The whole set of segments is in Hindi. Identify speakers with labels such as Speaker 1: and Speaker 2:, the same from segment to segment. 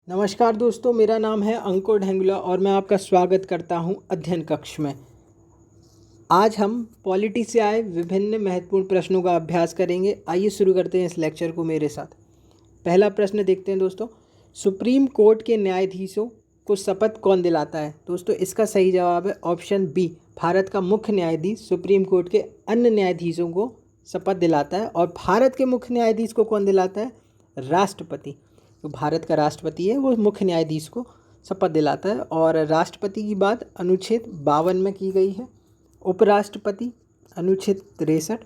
Speaker 1: नमस्कार दोस्तों, मेरा नाम है अंकुर ढेंगुला और मैं आपका स्वागत करता हूं अध्ययन कक्ष में। आज हम पॉलिटी से आए विभिन्न महत्वपूर्ण प्रश्नों का अभ्यास करेंगे। आइए शुरू करते हैं इस लेक्चर को मेरे साथ। पहला प्रश्न देखते हैं दोस्तों, सुप्रीम कोर्ट के न्यायाधीशों को शपथ कौन दिलाता है? दोस्तों इसका सही जवाब है ऑप्शन बी, भारत का मुख्य न्यायाधीश सुप्रीम कोर्ट के अन्य न्यायाधीशों को शपथ दिलाता है। और भारत के मुख्य न्यायाधीश को कौन दिलाता है? राष्ट्रपति। तो भारत का राष्ट्रपति है वो मुख्य न्यायाधीश को शपथ दिलाता है। और राष्ट्रपति की बात अनुच्छेद 52 में की गई है, उपराष्ट्रपति अनुच्छेद 63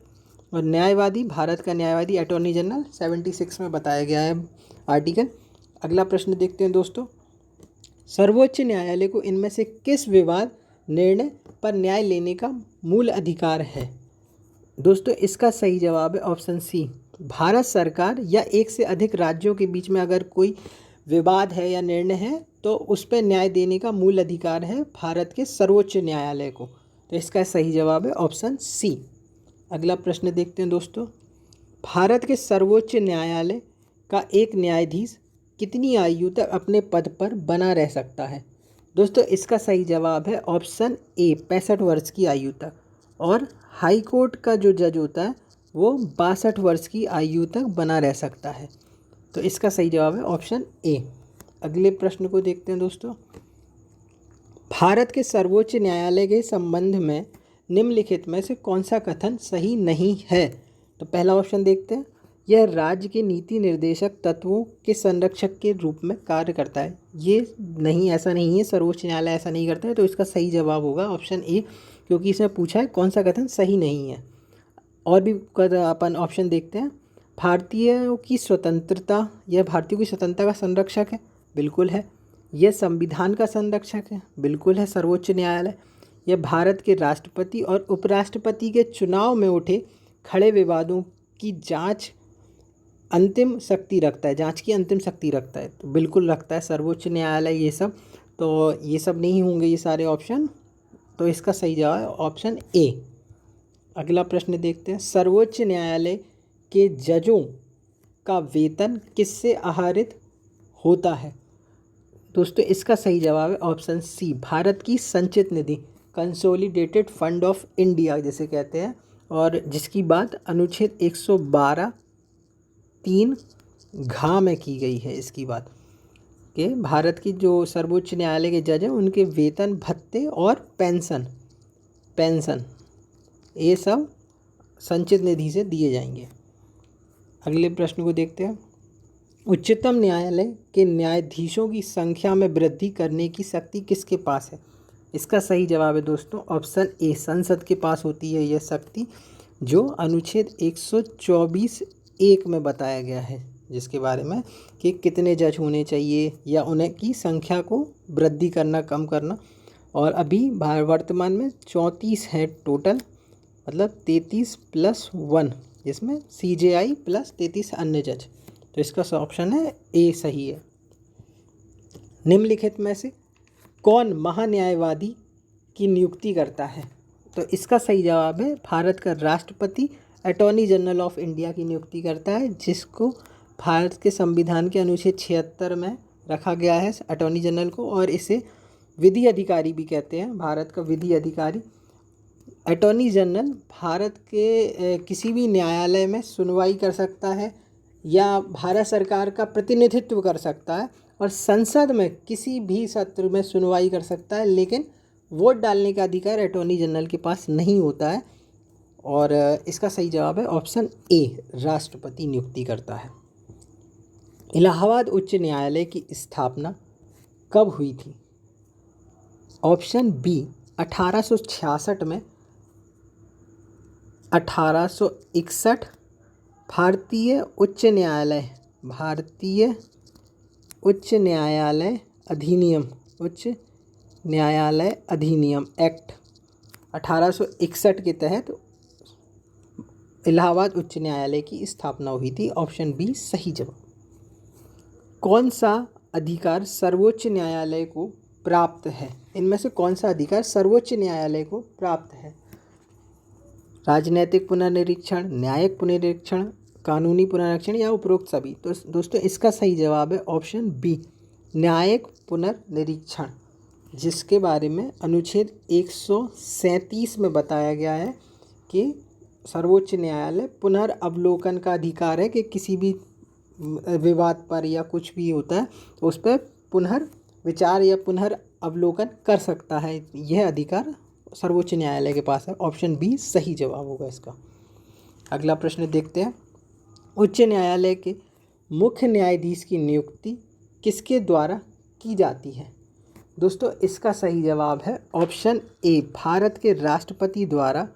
Speaker 1: और न्यायवादी, भारत का न्यायवादी अटॉर्नी जनरल 76 में बताया गया है आर्टिकल। अगला प्रश्न देखते हैं दोस्तों, सर्वोच्च न्यायालय को इनमें से किस विवाद निर्णय पर न्याय लेने का मूल अधिकार है? दोस्तों इसका सही जवाब है ऑप्शन सी, भारत सरकार या एक से अधिक राज्यों के बीच में अगर कोई विवाद है या निर्णय है तो उस पर न्याय देने का मूल अधिकार है भारत के सर्वोच्च न्यायालय को। तो इसका सही जवाब है ऑप्शन सी। अगला प्रश्न देखते हैं दोस्तों, भारत के सर्वोच्च न्यायालय का एक न्यायाधीश कितनी आयु तक अपने पद पर बना रह सकता है? दोस्तों इसका सही जवाब है ऑप्शन ए, 65 वर्ष की आयु तक। और हाई कोर्ट का जो जज होता है वो 62 वर्ष की आयु तक बना रह सकता है। तो इसका सही जवाब है ऑप्शन ए। अगले प्रश्न को देखते हैं दोस्तों, भारत के सर्वोच्च न्यायालय के संबंध में निम्नलिखित में से कौन सा कथन सही नहीं है? तो पहला ऑप्शन देखते हैं, यह राज्य के नीति निर्देशक तत्वों के संरक्षक के रूप में कार्य करता है। ये नहीं, ऐसा नहीं है, सर्वोच्च न्यायालय ऐसा नहीं करता है। तो इसका सही जवाब होगा ऑप्शन ए, क्योंकि इसमें पूछा है कौन सा कथन सही नहीं है। और भी अपन ऑप्शन देखते हैं, भारतीयों की स्वतंत्रता, यह भारतीयों की स्वतंत्रता का संरक्षक है, बिल्कुल है। यह संविधान का संरक्षक है, बिल्कुल है सर्वोच्च न्यायालय। यह भारत के राष्ट्रपति और उपराष्ट्रपति के चुनाव में उठे खड़े विवादों की जांच अंतिम शक्ति रखता है, जांच की अंतिम शक्ति रखता है, तो बिल्कुल रखता है सर्वोच्च न्यायालय ये सब। तो ये सब नहीं होंगे ये सारे ऑप्शन, तो इसका सही जवाब है ऑप्शन ए। अगला प्रश्न देखते हैं, सर्वोच्च न्यायालय के जजों का वेतन किससे आहरित होता है? दोस्तों इसका सही जवाब है ऑप्शन सी, भारत की संचित निधि, कंसोलिडेटेड फंड ऑफ इंडिया जिसे कहते हैं, और जिसकी बात अनुच्छेद 112(3) घ में की गई है। इसकी बात कि भारत की जो सर्वोच्च न्यायालय के जज हैं उनके वेतन, भत्ते और पेंशन ये सब संचित निधि से दिए जाएंगे। अगले प्रश्न को देखते हैं, उच्चतम न्यायालय के न्यायाधीशों की संख्या में वृद्धि करने की शक्ति किसके पास है? इसका सही जवाब है दोस्तों ऑप्शन ए, संसद के पास होती है यह शक्ति, जो अनुच्छेद 124(1) में बताया गया है, जिसके बारे में कि कितने जज होने चाहिए या उन्हें की संख्या को वृद्धि करना, कम करना। और अभी वर्तमान में 34 है टोटल, मतलब 33 + 1, जिसमें CJI + 33 अन्य जज। तो इसका ऑप्शन है ए सही है। निम्नलिखित में से कौन महान्यायवादी की नियुक्ति करता है? तो इसका सही जवाब है भारत का राष्ट्रपति अटॉर्नी जनरल ऑफ इंडिया की नियुक्ति करता है, जिसको भारत के संविधान के अनुच्छेद 76 में रखा गया है अटॉर्नी जनरल को। और इसे विधि अधिकारी भी कहते हैं, भारत का विधि अधिकारी। अटॉर्नी जनरल भारत के किसी भी न्यायालय में सुनवाई कर सकता है या भारत सरकार का प्रतिनिधित्व कर सकता है, और संसद में किसी भी सत्र में सुनवाई कर सकता है, लेकिन वोट डालने का अधिकार अटॉर्नी जनरल के पास नहीं होता है। और इसका सही जवाब है ऑप्शन ए, राष्ट्रपति नियुक्ति करता है। इलाहाबाद उच्च न्यायालय की स्थापना कब हुई थी? ऑप्शन बी, 1866 में, 1861, भारतीय उच्च न्यायालय अधिनियम एक्ट 1861 के तहत इलाहाबाद उच्च न्यायालय की स्थापना हुई थी। ऑप्शन बी सही जवाब। कौन सा अधिकार सर्वोच्च न्यायालय को प्राप्त है? इनमें से कौन सा अधिकार सर्वोच्च न्यायालय को प्राप्त है? राजनैतिक पुनर्निरीक्षण, न्यायिक पुनर्निरीक्षण, कानूनी पुनर्निरीक्षण या उपरोक्त सभी? तो दोस्तों इसका सही जवाब है ऑप्शन बी, न्यायिक पुनर्निरीक्षण, जिसके बारे में अनुच्छेद 137 में बताया गया है कि सर्वोच्च न्यायालय पुनर्अवलोकन का अधिकार है कि किसी भी विवाद पर या कुछ भी होता है तो उस पर पुनर्विचार या पुनर्अवलोकन कर सकता है। यह अधिकार सर्वोच्च न्यायालय के पास है। ऑप्शन बी सही जवाब होगा इसका। अगला प्रश्न देखते हैं। उच्च न्यायालय के मुख्य न्यायाधीश की नियुक्ति किसके द्वारा की जाती है? दोस्तों इसका सही जवाब है ऑप्शन ए, भारत के राष्ट्रपति द्वारा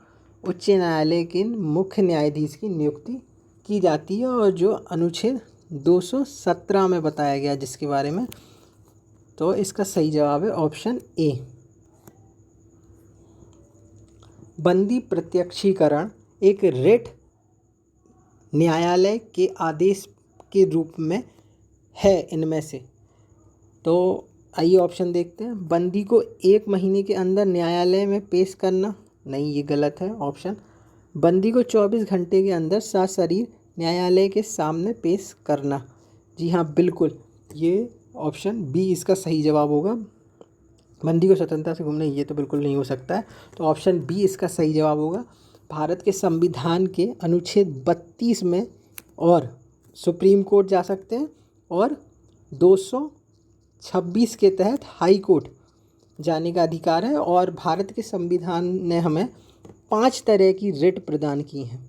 Speaker 1: उच्च न्यायालय के मुख्य न्यायाधीश की नियुक्ति की जाती है, और जो अनुच्छेद 217 में बताया गया जिसके बारे में, तो इसका सही जवाब है ऑप्शन ए। बंदी प्रत्यक्षीकरण एक रिट न्यायालय के आदेश के रूप में है इनमें से, तो आइए ऑप्शन देखते हैं। बंदी को 1 महीने के अंदर न्यायालय में पेश करना, नहीं ये गलत है ऑप्शन। बंदी को 24 घंटे के अंदर सशरीर न्यायालय के सामने पेश करना, जी हाँ बिल्कुल, ये ऑप्शन बी इसका सही जवाब होगा। बंदी को स्वतंत्रता से घूमना, ये तो बिल्कुल नहीं हो सकता है, तो ऑप्शन बी इसका सही जवाब होगा। भारत के संविधान के अनुच्छेद 32 में और सुप्रीम कोर्ट जा सकते हैं, और 226 के तहत हाई कोर्ट जाने का अधिकार है। और भारत के संविधान ने हमें 5 तरह की रिट प्रदान की हैं,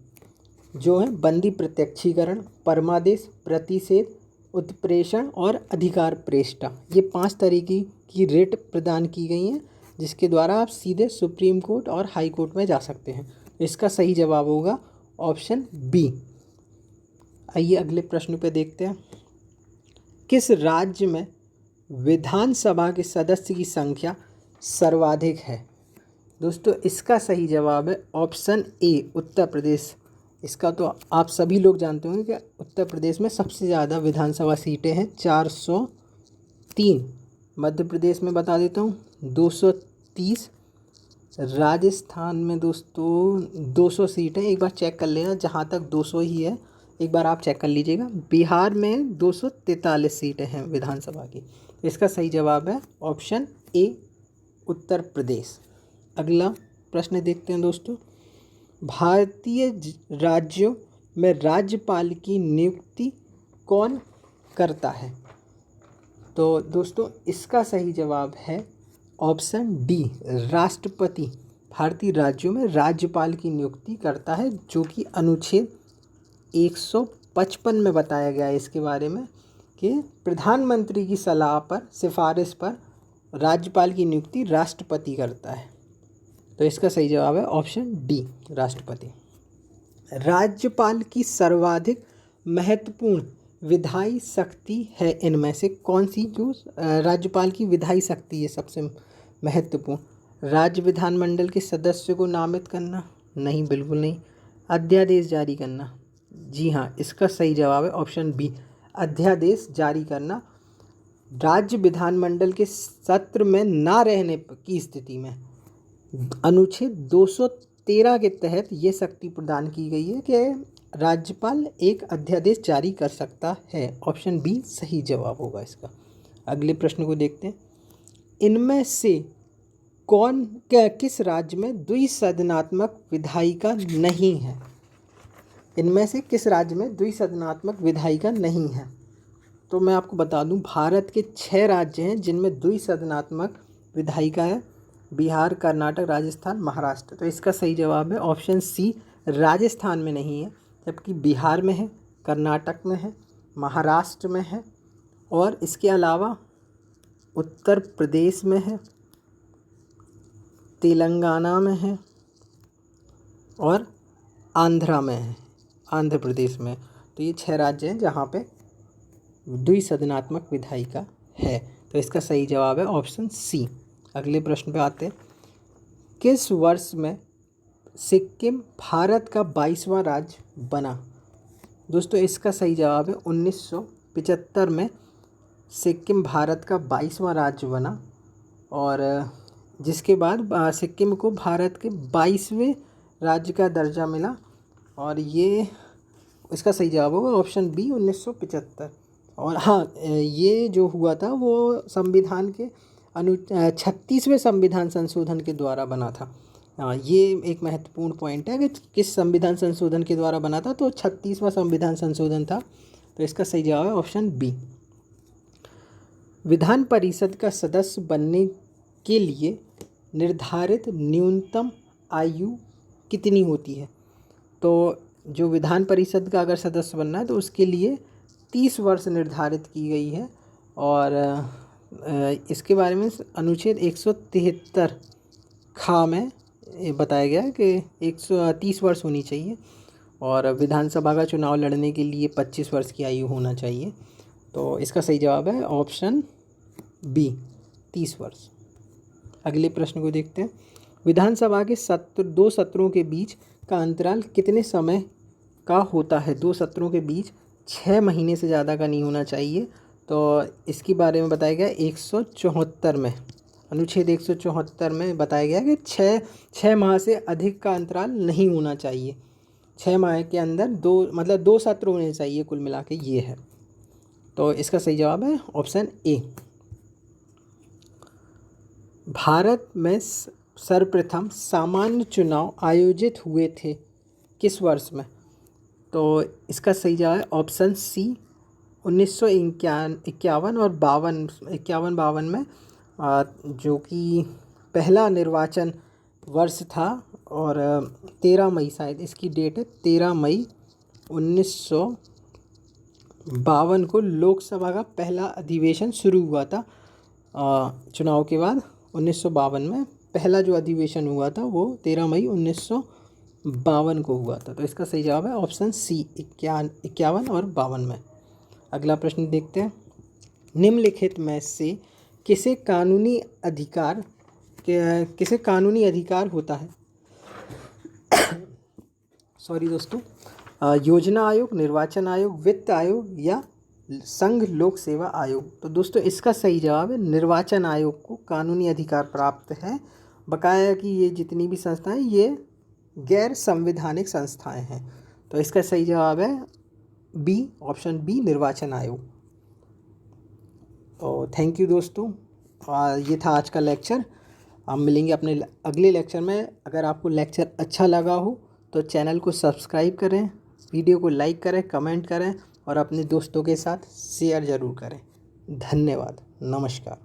Speaker 1: जो है बंदी प्रत्यक्षीकरण, परमादेश, प्रतिषेध, उत्प्रेषण और अधिकार प्रेष्ठा। ये 5 तरीके की रिट प्रदान की गई हैं, जिसके द्वारा आप सीधे सुप्रीम कोर्ट और हाई कोर्ट में जा सकते हैं। इसका सही जवाब होगा ऑप्शन बी। आइए अगले प्रश्न पे देखते हैं। किस राज्य में विधानसभा के सदस्य की संख्या सर्वाधिक है? दोस्तों इसका सही जवाब है ऑप्शन ए, उत्तर प्रदेश। इसका तो आप सभी लोग जानते होंगे कि उत्तर प्रदेश में सबसे ज़्यादा विधानसभा सीटें हैं, 403। मध्य प्रदेश में बता देता हूँ 230। राजस्थान में दोस्तों 200 सीटें, एक बार चेक कर लेना, जहाँ तक 200 ही है एक बार आप चेक कर लीजिएगा। बिहार में 243 सीटें हैं विधानसभा की। इसका सही जवाब है ऑप्शन ए, उत्तर प्रदेश। अगला प्रश्न देखते हैं दोस्तों। भारतीय राज्यों में राज्यपाल की नियुक्ति कौन करता है? तो दोस्तों इसका सही जवाब है ऑप्शन डी, राष्ट्रपति भारतीय राज्यों में राज्यपाल की नियुक्ति करता है, जो कि अनुच्छेद 155 में बताया गया है इसके बारे में कि प्रधानमंत्री की सलाह पर, सिफारिश पर राज्यपाल की नियुक्ति राष्ट्रपति करता है। तो इसका सही जवाब है ऑप्शन डी, राष्ट्रपति। राज्यपाल की सर्वाधिक महत्वपूर्ण विधायी शक्ति है इनमें से कौन सी? जो राज्यपाल की विधायी शक्ति है सबसे महत्वपूर्ण, राज्य विधानमंडल के सदस्य को नामित करना, नहीं बिल्कुल नहीं। अध्यादेश जारी करना, जी हाँ इसका सही जवाब है ऑप्शन बी, अध्यादेश जारी करना। राज्य विधानमंडल के सत्र में ना रहने की स्थिति में अनुच्छेद 213 के तहत ये शक्ति प्रदान की गई है कि राज्यपाल एक अध्यादेश जारी कर सकता है। ऑप्शन बी सही जवाब होगा इसका। अगले प्रश्न को देखते हैं। इनमें से किस राज्य में द्विसदनात्मक विधायिका नहीं है? इनमें से किस राज्य में द्विसदनात्मक विधायिका नहीं है? तो मैं आपको बता दूं, भारत के 6 राज्य हैं जिनमें द्विसदनात्मक विधायिका है, बिहार, कर्नाटक, राजस्थान, महाराष्ट्र। तो इसका सही जवाब है ऑप्शन सी, राजस्थान में नहीं है, जबकि बिहार में है, कर्नाटक में है, महाराष्ट्र में है, और इसके अलावा उत्तर प्रदेश में है, तेलंगाना में है और आंध्रा में है, आंध्र प्रदेश में। तो ये 6 राज्य हैं जहाँ पे द्विसदनात्मक विधायिका है। तो इसका सही जवाब है ऑप्शन सी। अगले प्रश्न पे आते हैं। किस वर्ष में सिक्किम भारत का 22वां राज्य बना? दोस्तों इसका सही जवाब है 1975 में सिक्किम भारत का 22वां राज्य बना, और जिसके बाद सिक्किम को भारत के 22वें राज्य का दर्जा मिला, और ये इसका सही जवाब होगा ऑप्शन बी, 1975। और हाँ, ये जो हुआ था वो संविधान के 36वें संविधान संशोधन के द्वारा बना था। ये एक महत्वपूर्ण पॉइंट है कि किस संविधान संशोधन के द्वारा बना था, तो 36वां संविधान संशोधन था। तो इसका सही जवाब है ऑप्शन बी। विधान परिषद का सदस्य बनने के लिए निर्धारित न्यूनतम आयु कितनी होती है? तो जो विधान परिषद का अगर सदस्य बनना है तो उसके लिए 30 वर्ष निर्धारित की गई है। और इसके बारे में अनुच्छेद 173 खा में ये बताया गया है कि 130 वर्ष होनी चाहिए, और विधानसभा का चुनाव लड़ने के लिए 25 वर्ष की आयु होना चाहिए। तो इसका सही जवाब है ऑप्शन बी, 30 वर्ष। अगले प्रश्न को देखते हैं। विधानसभा के दो सत्रों के बीच का अंतराल कितने समय का होता है? 2 सत्रों के बीच 6 महीने से ज़्यादा का नहीं होना चाहिए। तो इसके बारे में बताया गया 174 में, अनुच्छेद 174 में बताया गया कि 6 माह से अधिक का अंतराल नहीं होना चाहिए। 6 माह के अंदर दो सत्र होने चाहिए, कुल मिला के ये है। तो इसका सही जवाब है ऑप्शन ए। भारत में सर्वप्रथम सामान्य चुनाव आयोजित हुए थे किस वर्ष में? तो इसका सही जवाब है ऑप्शन सी, 1951 और 51 में, जो कि पहला निर्वाचन वर्ष था। और 13 मई, शायद इसकी डेट है 13 मई 1952 को लोकसभा का पहला अधिवेशन शुरू हुआ था। चुनाव के बाद 1952 में पहला जो अधिवेशन हुआ था वो 13 मई 1952 को हुआ था। तो इसका सही जवाब है ऑप्शन सी, 51 और 52 में। अगला प्रश्न देखते हैं। निम्नलिखित में से किसे कानूनी अधिकार होता है? सॉरी दोस्तों, योजना आयोग, निर्वाचन आयोग, वित्त आयोग या संघ लोक सेवा आयोग? तो दोस्तों इसका सही जवाब है निर्वाचन आयोग को कानूनी अधिकार प्राप्त है। बकाया कि ये जितनी भी संस्थाएं ये गैर संवैधानिक संस्थाएं हैं। तो इसका सही जवाब है बी, ऑप्शन बी, निर्वाचन आयोग। तो थैंक यू दोस्तों, ये था आज का लेक्चर। हम मिलेंगे अपने अगले लेक्चर में। अगर आपको लेक्चर अच्छा लगा हो तो चैनल को सब्सक्राइब करें, वीडियो को लाइक करें, कमेंट करें और अपने दोस्तों के साथ शेयर ज़रूर करें। धन्यवाद, नमस्कार।